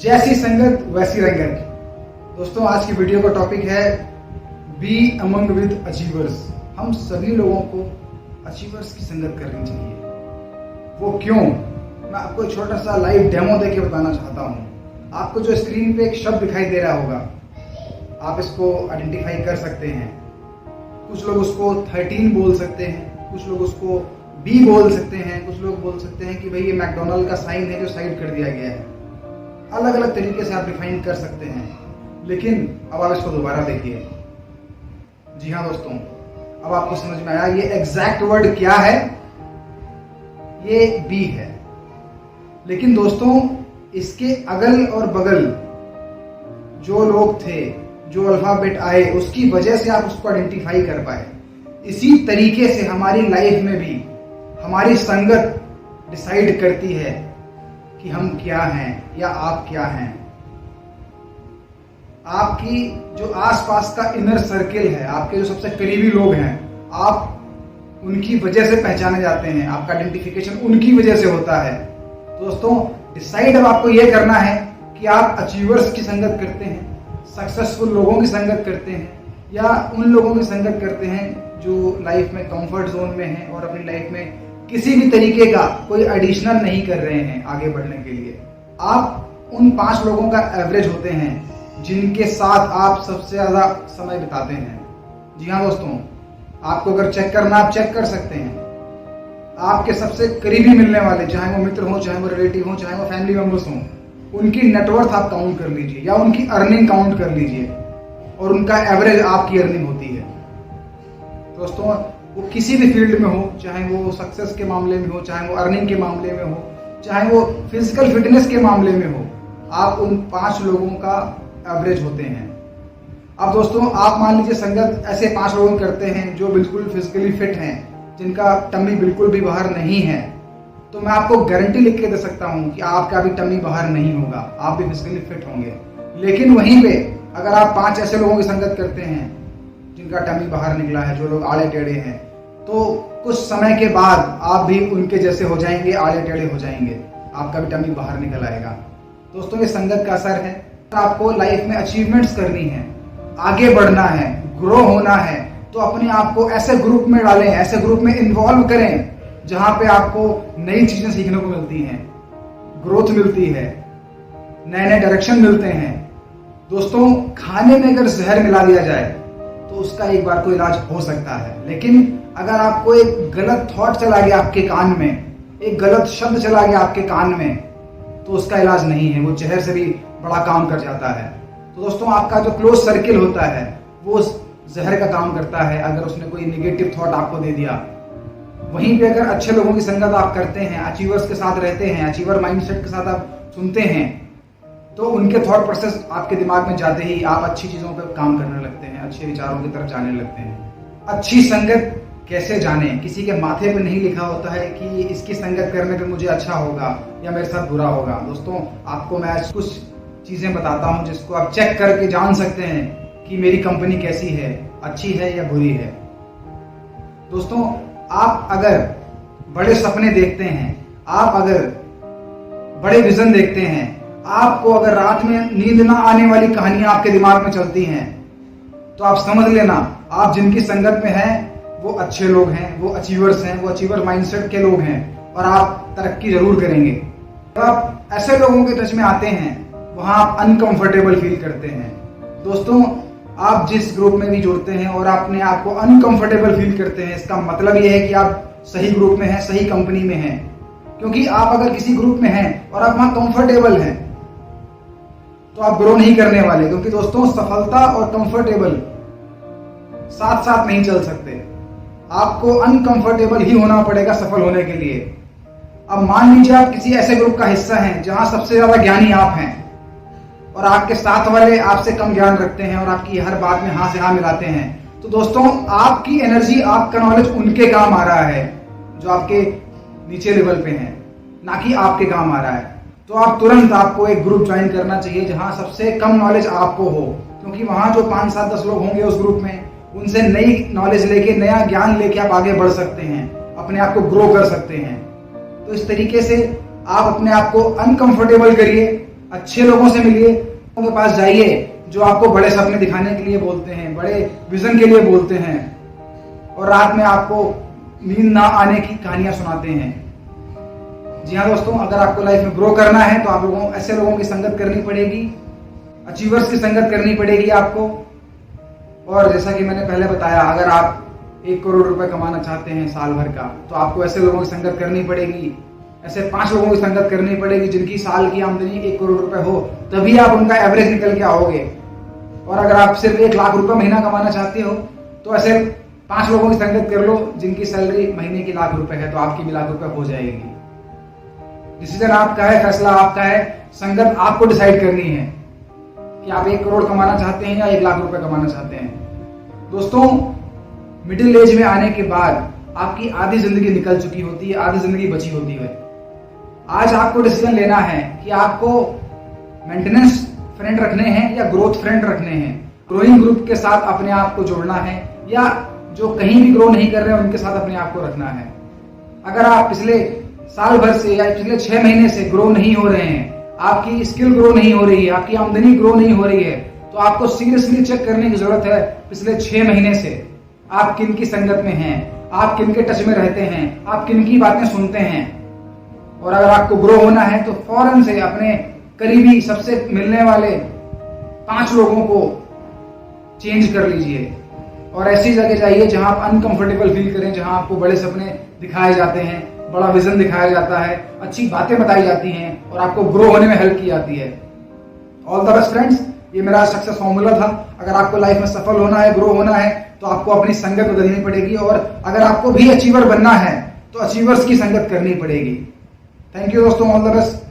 जैसी संगत वैसी रंगत। दोस्तों आज की वीडियो का टॉपिक है बी अमंग विद अचीवर्स। हम सभी लोगों को अचीवर्स की संगत करनी चाहिए। वो क्यों? मैं आपको एक छोटा सा लाइव डेमो देके बताना चाहता हूँ। आपको जो स्क्रीन पे एक शब्द दिखाई दे रहा होगा, आप इसको आइडेंटिफाई कर सकते हैं। कुछ लोग उसको 13 बोल सकते हैं, कुछ लोग उसको बी बोल सकते हैं, कुछ लोग बोल सकते हैं कि भाई ये मैकडोनल्ड का साइन है जो साइड कर दिया गया है। अलग अलग तरीके से आप डिफाइन कर सकते हैं, लेकिन अब आप इसको दोबारा देखिए। जी हाँ दोस्तों, अब आपको समझ में आया ये एग्जैक्ट वर्ड क्या है। ये बी है। लेकिन दोस्तों इसके अगल और बगल जो लोग थे, जो अल्फाबेट आए, उसकी वजह से आप उसको आइडेंटिफाई कर पाए। इसी तरीके से हमारी लाइफ में भी हमारी संगत डिसाइड करती है कि हम क्या हैं या आप क्या हैं। आपकी जो आसपास का इनर सर्किल है, आपके जो सबसे करीबी लोग हैं, आप उनकी वजह से पहचाने जाते हैं। आपका आइडेंटिफिकेशन उनकी वजह से होता है। दोस्तों डिसाइड अब आपको यह करना है कि आप अचीवर्स की संगत करते हैं, सक्सेसफुल लोगों की संगत करते हैं, या उन लोगों की संगत करते हैं जो लाइफ में कंफर्ट जोन में हैं और अपनी लाइफ में किसी भी तरीके का कोई एडिशनल नहीं कर रहे हैं आगे बढ़ने के लिए। आप उन 5 लोगों का एवरेज होते हैं जिनके साथ आप सबसे ज्यादा समय बिताते हैं। जी हाँ दोस्तों, आपको अगर चेक करना आप चेक कर सकते हैं। आपके सबसे करीबी मिलने वाले, चाहे वो मित्र हो, चाहे वो रिलेटिव हो, चाहे वो फैमिली मेंबर्स हों, उनकी नेटवर्थ आप काउंट कर लीजिए या उनकी अर्निंग काउंट कर लीजिए और उनका एवरेज आपकी अर्निंग होती है। दोस्तों वो किसी भी फील्ड में हो, चाहे वो सक्सेस के मामले में हो, चाहे वो अर्निंग के मामले में हो, चाहे वो फिजिकल फिटनेस के मामले में हो, आप उन 5 लोगों का एवरेज होते हैं। अब दोस्तों आप मान लीजिए संगत ऐसे 5 लोगों करते हैं जो बिल्कुल फिजिकली फिट हैं, जिनका टम्मी बिल्कुल भी बाहर नहीं है, तो मैं आपको गारंटी लिख के दे सकता हूं कि आपका भी टम्मी बाहर नहीं होगा, आप भी फिजिकली फिट होंगे। लेकिन वहीं पे अगर आप 5 ऐसे लोगों की संगत करते हैं जिनका टम्मी बाहर निकला है, जो लोग आड़े टेढ़े हैं, तो कुछ समय के बाद आप भी उनके जैसे हो जाएंगे, आड़े टेढ़े हो जाएंगे, आपका भी टम्मी बाहर निकल आएगा। दोस्तों ये संगत का असर है। आपको लाइफ में अचीवमेंट्स करनी है, आगे बढ़ना है, ग्रो होना है, तो अपने आप को ऐसे ग्रुप में डालें, ऐसे ग्रुप में इन्वॉल्व करें जहां पे आपको नई चीजें सीखने को मिलती हैं, ग्रोथ मिलती है, नए नए डायरेक्शन मिलते हैं। दोस्तों खाने में अगर जहर मिला दिया जाए तो उसका एक बार को इलाज हो सकता है, लेकिन अगर आपको एक गलत थॉट चला गया आपके कान में, एक गलत शब्द चला गया आपके कान में, तो उसका इलाज नहीं है, वो जहर से भी बड़ा काम कर जाता है। तो दोस्तों आपका जो क्लोज सर्किल होता है वो जहर का काम करता है अगर उसने कोई निगेटिव थॉट आपको दे दिया। वहीं पे अगर अच्छे लोगों की संगत आप करते हैं, अचीवर्स के साथ रहते हैं, अचीवर माइंडसेट के साथ आप सुनते हैं, तो उनके थॉट प्रोसेस आपके दिमाग में जाते ही आप अच्छी चीजों पर काम करने लगते हैं, अच्छे विचारों की तरफ जाने लगते हैं। अच्छी संगत कैसे जाने? किसी के माथे पे नहीं लिखा होता है कि इसकी संगत करने पे मुझे अच्छा होगा या मेरे साथ बुरा होगा। दोस्तों आपको मैं कुछ चीजें बताता हूं जिसको आप चेक करके जान सकते हैं कि मेरी कंपनी कैसी है, अच्छी है या बुरी है। दोस्तों आप अगर बड़े सपने देखते हैं, आप अगर बड़े विजन देखते हैं, आपको अगर रात में नींद ना आने वाली कहानियां आपके दिमाग में चलती हैं, तो आप समझ लेना आप जिनकी संगत में हैं वो अच्छे लोग हैं, वो अचीवर्स हैं, वो अचीवर माइंडसेट के लोग हैं और आप तरक्की जरूर करेंगे। जब आप ऐसे लोगों के टच में आते हैं वहां आप अनकंफर्टेबल फील करते हैं। दोस्तों आप जिस ग्रुप में भी जुड़ते हैं और अपने आप को अनकंफर्टेबल फील करते हैं, इसका मतलब यह है कि आप सही ग्रुप में हैं, सही कंपनी में हैं। क्योंकि आप अगर किसी ग्रुप में हैं और आप वहां कंफर्टेबल हैं तो आप ग्रो नहीं करने वाले। क्योंकि दोस्तों सफलता और कंफर्टेबल साथ साथ नहीं चल सकते, आपको अनकंफर्टेबल ही होना पड़ेगा सफल होने के लिए। अब मान लीजिए आप किसी ऐसे ग्रुप का हिस्सा हैं जहां सबसे ज्यादा ज्ञानी आप हैं और आपके साथ वाले आपसे कम ज्ञान रखते हैं और आपकी हर बात में हाँ से हाँ मिलाते हैं, तो दोस्तों आपकी एनर्जी, आपका नॉलेज उनके काम आ रहा है जो आपके नीचे लेवल पे हैं, ना कि आपके काम आ रहा है। तो आप तुरंत आपको एक ग्रुप ज्वाइन करना चाहिए जहां सबसे कम नॉलेज आपको हो, क्योंकि वहां जो 5, 7, 10 लोग होंगे उस ग्रुप में, उनसे नई नॉलेज लेके, नया ज्ञान लेके आप आगे बढ़ सकते हैं, अपने आप को ग्रो कर सकते हैं। तो इस तरीके से आप अपने आप को अनकंफर्टेबल करिए, अच्छे लोगों से मिलिए, लोगों के पास जाइए जो आपको बड़े सपने दिखाने के लिए बोलते हैं, बड़े विजन के लिए बोलते हैं और रात में आपको नींद ना आने की कहानियां सुनाते हैं। जी हाँ दोस्तों, अगर आपको लाइफ में ग्रो करना है तो आप लोगों ऐसे लोगों की संगत करनी पड़ेगी, अचीवर्स की संगत करनी पड़ेगी आपको। और जैसा कि मैंने पहले बताया, अगर आप 1 करोड़ रुपए कमाना चाहते हैं साल भर का, तो आपको ऐसे लोगों की संगत करनी पड़ेगी, ऐसे 5 लोगों की संगत करनी पड़ेगी जिनकी साल की आमदनी 1 करोड़ रुपए हो, तभी आप उनका एवरेज निकल के आओगे। और अगर आप सिर्फ 1 लाख रुपए महीना कमाना चाहते हो तो ऐसे 5 लोगों की संगत कर लो जिनकी सैलरी महीने की लाख रुपए है, तो आपकी भी लाख रुपए हो जाएगी। डिसीजन आपका है, फैसला आपका है, संगत आपको डिसाइड करनी है कि आप 1 करोड़ कमाना चाहते हैं या 1 लाख रुपए कमाना चाहते हैं। दोस्तों, मिडिल एज में आने के बाद आपकी आधी जिंदगी निकल चुकी होती है, आधी जिंदगी बची होती है। आज आपको डिसीजन लेना है कि आपको मेंटेनेंस फ्रेंड रखने हैं या ग्रोथ फ्रेंड रखने हैं। ग्रोइंग ग्रुप के साथ अपने आप को जोड़ना है या जो कहीं भी ग्रो नहीं कर रहे हैं उनके साथ अपने आप को रखना है। अगर आप पिछले साल भर से या पिछले 6 महीने से ग्रो नहीं हो रहे हैं, आपकी स्किल ग्रो नहीं हो रही है, आपकी आमदनी ग्रो नहीं हो रही है, तो आपको सीरियसली चेक करने की जरूरत है पिछले 6 महीने से आप किन की संगत में हैं, आप किन के टच में रहते हैं, आप किन की बातें सुनते हैं। और अगर आपको ग्रो होना है तो फौरन से अपने करीबी सबसे मिलने वाले 5 लोगों को चेंज कर लीजिए और ऐसी जगह जाइए जहां आप अनकंफर्टेबल फील करें, जहां आपको बड़े सपने दिखाए जाते हैं, बड़ा विजन दिखाया जाता है, अच्छी बातें बताई जाती हैं और आपको ग्रो होने में हेल्प की जाती है। ऑल द बेस्ट फ्रेंड्स, ये मेरा सक्सेस फॉर्मूला था। अगर आपको लाइफ में सफल होना है, ग्रो होना है, तो आपको अपनी संगत बदलनी पड़ेगी और अगर आपको भी अचीवर बनना है तो अचीवर्स की संगत करनी पड़ेगी। थैंक यू दोस्तों, ऑल द बेस्ट।